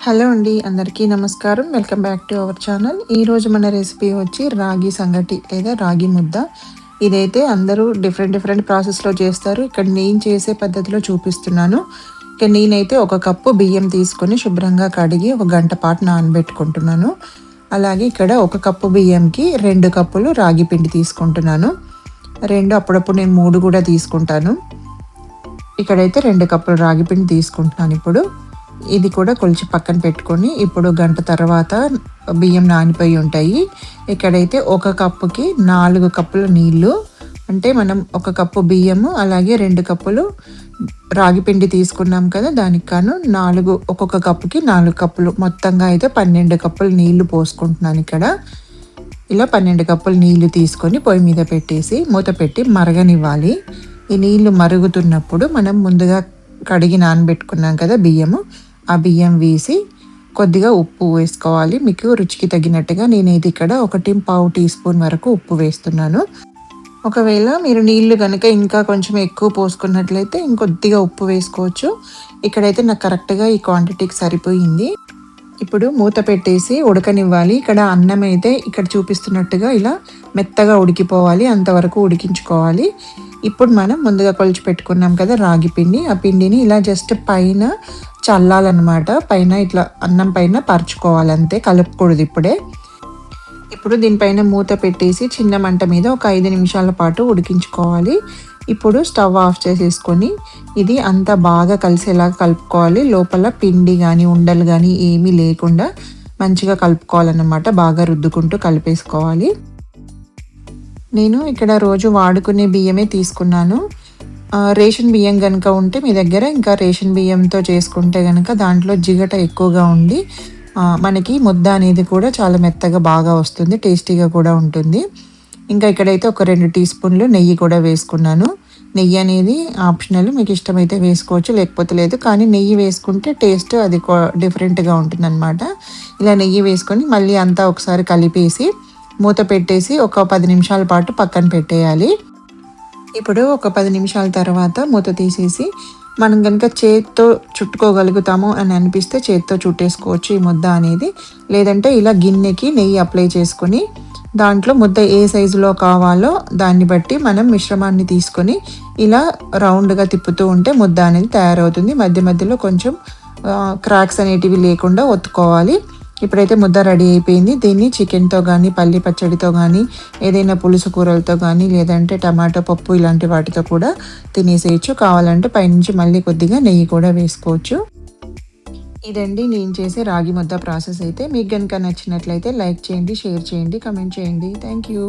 Hello అండి. అందరికీ నమస్కారం. Welcome back to our channel. ఈరోజు మన రెసిపీ వచ్చి రాగి సంగటి లేదా రాగి ముద్ద. ఇదైతే అందరూ డిఫరెంట్ ప్రాసెస్‌లో చేస్తారు. ఇక్కడ నేను చేసే పద్ధతిలో చూపిస్తున్నాను. ఇక నేనైతే ఒక కప్పు బియ్యం తీసుకొని శుభ్రంగా కడిగి ఒక గంట పాటు నానబెట్టుకుంటున్నాను. అలాగే ఇక్కడ ఒక కప్పు బియ్యంకి 2 కప్పులు రాగి పిండి తీసుకుంటున్నాను. 2 అప్పుడప్పుడు నేను 3 కూడా తీసుకుంటాను. ఇక్కడైతే 2 కప్పులు రాగి పిండి తీసుకుంటున్నాను ఇప్పుడు. ఇది కూడా కొలిచి పక్కన పెట్టుకొని ఇప్పుడు గంట తర్వాత బియ్యం నానిపోయి ఉంటాయి. ఇక్కడైతే ఒక కప్పుకి 4 కప్పుల నీళ్ళు, అంటే మనం ఒక కప్పు బియ్యము అలాగే 2 కప్పులు రాగి పిండి తీసుకున్నాం కదా, దానికి కాను 4 ఒక్కొక్క కప్పుకి 4 కప్పులు మొత్తంగా అయితే 12 కప్పులు నీళ్లు పోసుకుంటున్నాను ఇక్కడ. ఇలా 12 కప్పులు నీళ్లు తీసుకొని పొయ్యి మీద పెట్టేసి మూత పెట్టి మరగనివ్వాలి. ఈ నీళ్లు మరుగుతున్నప్పుడు మనం ముందుగా కడిగి నానబెట్టుకున్నాం కదా బియ్యము, ఆ బియ్యం వేసి కొద్దిగా ఉప్పు వేసుకోవాలి. మీకు రుచికి తగినట్టుగా నేనైతే ఇక్కడ 1.5 టీ స్పూన్ వరకు ఉప్పు వేస్తున్నాను. ఒకవేళ మీరు నీళ్లు కనుక ఇంకా కొంచెం ఎక్కువ పోసుకున్నట్లయితే ఇంకొద్దిగా ఉప్పు వేసుకోవచ్చు. ఇక్కడైతే నాకు కరెక్ట్గా ఈ క్వాంటిటీకి సరిపోయింది. ఇప్పుడు మూత పెట్టేసి ఉడకనివ్వాలి. ఇక్కడ అన్నం అయితే ఇక్కడ చూపిస్తున్నట్టుగా ఇలా మెత్తగా ఉడికిపోవాలి, అంతవరకు ఉడికించుకోవాలి. ఇప్పుడు మనం ముందుగా కొలిచి పెట్టుకున్నాం కదా రాగి పిండి, ఆ పిండిని ఇలా జస్ట్ పైన చల్లాలన్నమాట. పైన ఇట్లా అన్నం పైన పరుచుకోవాలి, అంతే, కలుపుకూడదు ఇప్పుడే. ఇప్పుడు దీనిపైన మూత పెట్టేసి చిన్న మంట మీద ఒక 5 నిమిషాల పాటు ఉడికించుకోవాలి. ఇప్పుడు స్టవ్ ఆఫ్ చేసేసుకొని ఇది అంతా బాగా కలిసేలాగా కలుపుకోవాలి. లోపల పిండి కానీ ఉండలు కానీ ఏమీ లేకుండా మంచిగా కలుపుకోవాలన్నమాట. బాగా రుద్దుకుంటూ కలిపేసుకోవాలి. నేను ఇక్కడ రోజు వాడుకునే బియ్యమే తీసుకున్నాను. రేషన్ బియ్యం కనుక ఉంటే మీ దగ్గర ఇంకా రేషన్ బియ్యంతో చేసుకుంటే కనుక దాంట్లో జిగట ఎక్కువగా ఉండి మనకి ముద్ద అనేది కూడా చాలా మెత్తగా బాగా వస్తుంది, టేస్టీగా కూడా ఉంటుంది. ఇంకా ఇక్కడైతే ఒక 2 టీ స్పూన్లు నెయ్యి కూడా వేసుకున్నాను. నెయ్యి అనేది ఆప్షనల్, మీకు ఇష్టమైతే వేసుకోవచ్చు, లేకపోతే లేదు. కానీ నెయ్యి వేసుకుంటే టేస్ట్ అది డిఫరెంట్గా ఉంటుంది అనమాట. ఇలా నెయ్యి వేసుకొని మళ్ళీ అంతా ఒకసారి కలిపేసి మూత పెట్టేసి ఒక 10 నిమిషాల పాటు పక్కన పెట్టేయాలి. ఇప్పుడు ఒక 10 నిమిషాల తర్వాత మూత తీసేసి మనం కనుక చేత్తో చుట్టుకోగలుగుతాము అని అనిపిస్తే చేత్తో చుట్టేసుకోవచ్చు ఈ ముద్ద అనేది. లేదంటే ఇలా గిన్నెకి నెయ్యి అప్లై చేసుకొని దాంట్లో ముద్ద ఏ సైజులో కావాలో దాన్ని బట్టి మనం మిశ్రమాన్ని తీసుకొని ఇలా రౌండ్గా తిప్పుతూ ఉంటే ముద్ద అనేది తయారవుతుంది. మధ్య మధ్యలో కొంచెం క్రాక్స్ అనేటివి లేకుండా ఒత్తుకోవాలి. ఇప్పుడైతే ముద్ద రెడీ అయిపోయింది. దీన్ని చికెన్తో కానీ పల్లి పచ్చడితో కానీ ఏదైనా పులుసు కూరలతో కానీ లేదంటే టమాటో పప్పు ఇలాంటి వాటితో కూడా తినేసేయచ్చు. కావాలంటే పైనుంచి మళ్ళీ కొద్దిగా నెయ్యి కూడా వేసుకోవచ్చు. ఇదండి నేను చేసే రాగి ముద్ద ప్రాసెస్ అయితే. మీకు కనుక నచ్చినట్లయితే లైక్ చేయండి, షేర్ చేయండి, కమెంట్ చేయండి. Thank you.